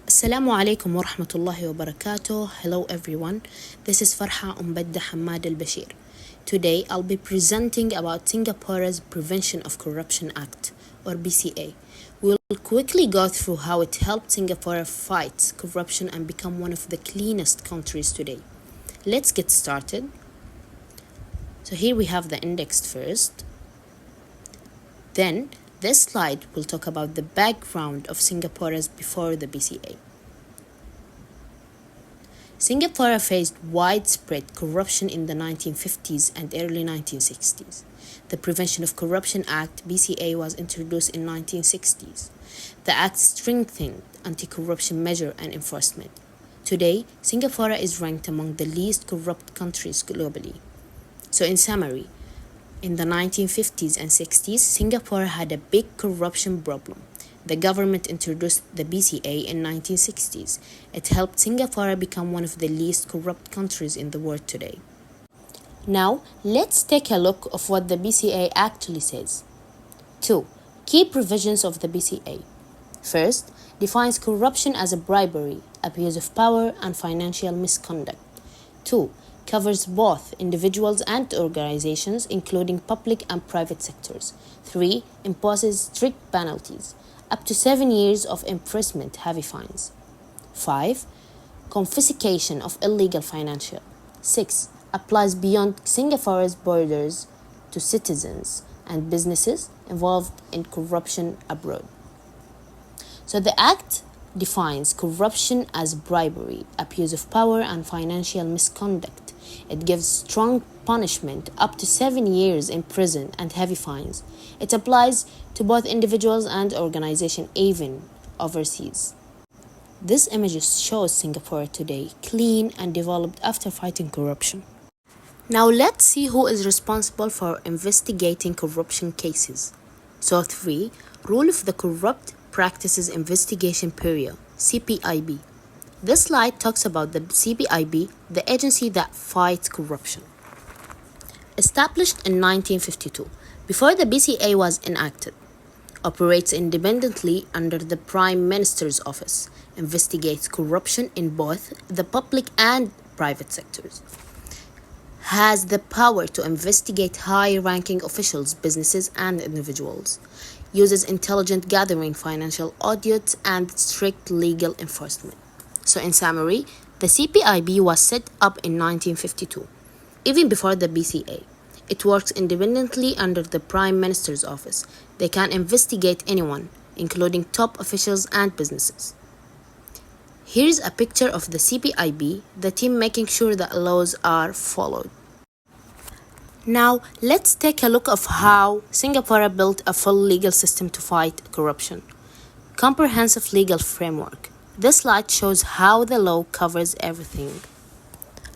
Assalamu alaikum wa rahmatullahi wa barakatuh. Hello everyone. This is FARAHA OMBADA Hamad al-Bashir. Today I'll be presenting about Singapore's Prevention of Corruption Act or BCA. We'll quickly go through how it helped Singapore fight corruption and become one of the cleanest countries today. Let's get started. So here we have the index first. Then this slide will talk about the background of Singapore's before the BCA. Singapore faced widespread corruption in the 1950s and early 1960s. The Prevention of Corruption Act, BCA, was introduced in 1960s. The act strengthened anti-corruption measure and enforcement. Today, Singapore is ranked among the least corrupt countries globally. So in summary, in the 1950s and 60s, Singapore had a big corruption problem. The government introduced the BCA in 1960s. It helped Singapore become one of the least corrupt countries in the world today. Now, let's take a look of what the BCA actually says. 2. Key provisions of the BCA. First, defines corruption as a bribery, abuse of power, and financial misconduct. 2. Covers both individuals and organizations, including public and private sectors. 3. Imposes strict penalties, up to 7 years of imprisonment, heavy fines. 5. Confiscation of illegal financial. 6. Applies beyond Singapore's borders to citizens and businesses involved in corruption abroad. So the Act defines corruption as bribery, abuse of power, and financial misconduct. It gives strong punishment, up to 7 years in prison and heavy fines. It applies to both individuals and organizations, even overseas. This image shows Singapore today, clean and developed after fighting corruption. Now let's see who is responsible for investigating corruption cases. So 3. Rule of the Corrupt Practices Investigation Bureau, CPIB. This slide talks about the CPIB, the agency that fights corruption. Established in 1952, before the BCA was enacted, operates independently under the Prime Minister's office, investigates corruption in both the public and private sectors, has the power to investigate high-ranking officials, businesses, and individuals, uses intelligence gathering, financial audits, and strict legal enforcement. So in summary, the CPIB was set up in 1952, even before the BCA. It works independently under the Prime Minister's office. They can investigate anyone, including top officials and businesses. Here's a picture of the CPIB, the team making sure that laws are followed. Now, let's take a look of how Singapore built a full legal system to fight corruption. Comprehensive legal framework. This slide shows how the law covers everything.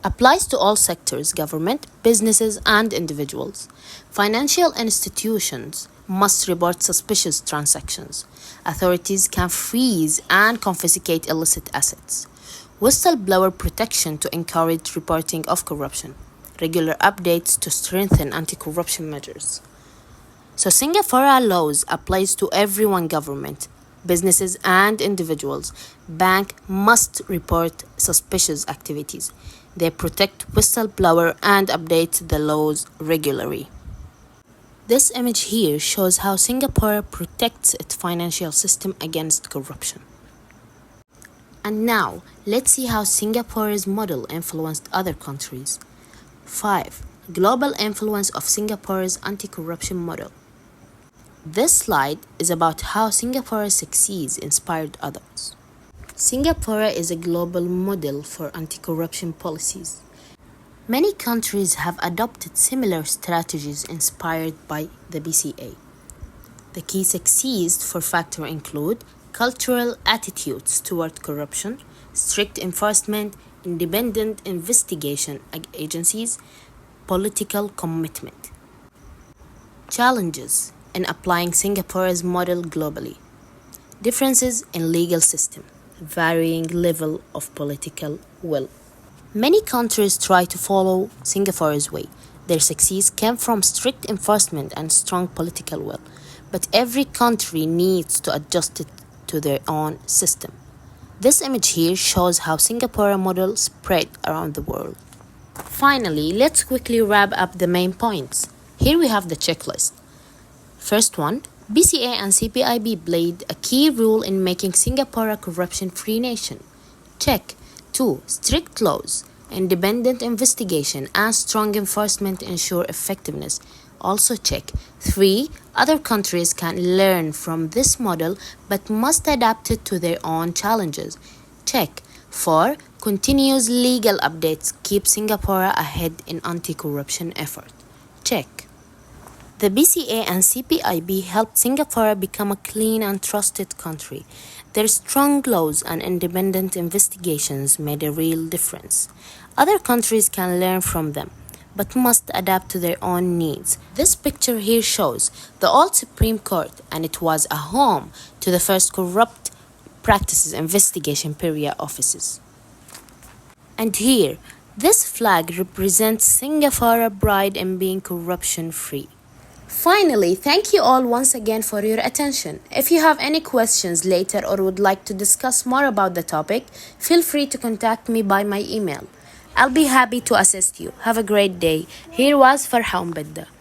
Applies to all sectors, government, businesses, and individuals. Financial institutions must report suspicious transactions. Authorities can freeze and confiscate illicit assets. Whistleblower protection to encourage reporting of corruption. Regular updates to strengthen anti-corruption measures. So Singapore laws applies to everyone, government, businesses, and individuals. Bank must report suspicious activities. They protect whistleblower and update the laws regularly. This image here shows how Singapore protects its financial system against corruption. And now, let's see how Singapore's model influenced other countries. 5. Global influence of Singapore's anti-corruption model. This slide is about how Singapore succeeds inspired others. Singapore is a global model for anti-corruption policies. Many countries have adopted similar strategies inspired by the BCA. The key success for factors include cultural attitudes toward corruption, strict enforcement, independent investigation agencies, political commitment. Challenges in applying Singapore's model globally. Differences in legal system, varying level of political will. Many countries try to follow Singapore's way. Their success came from strict enforcement and strong political will, but every country needs to adjust it to their own system. This image here shows how Singapore model spread around the world. Finally, let's quickly wrap up the main points. Here we have the checklist. First one, BCA and CPIB played a key role in making Singapore a corruption-free nation. Check. 2. Strict laws, independent investigation, and strong enforcement ensure effectiveness. Also check. 3. Other countries can learn from this model but must adapt it to their own challenges. Check. 4. Continuous legal updates keep Singapore ahead in anti-corruption effort. Check. The BCA and CPIB helped Singapore become a clean and trusted country. Their strong laws and independent investigations made a real difference. Other countries can learn from them, but must adapt to their own needs. This picture here shows the old Supreme Court, and it was a home to the first corrupt practices investigation area offices. And here, this flag represents Singapore's pride in being corruption-free. Finally, thank you all once again for your attention. If you have any questions later or would like to discuss more about the topic, feel free to contact me by my email. I'll be happy to assist you. Have a great day. Here was FARAHA OMBADA.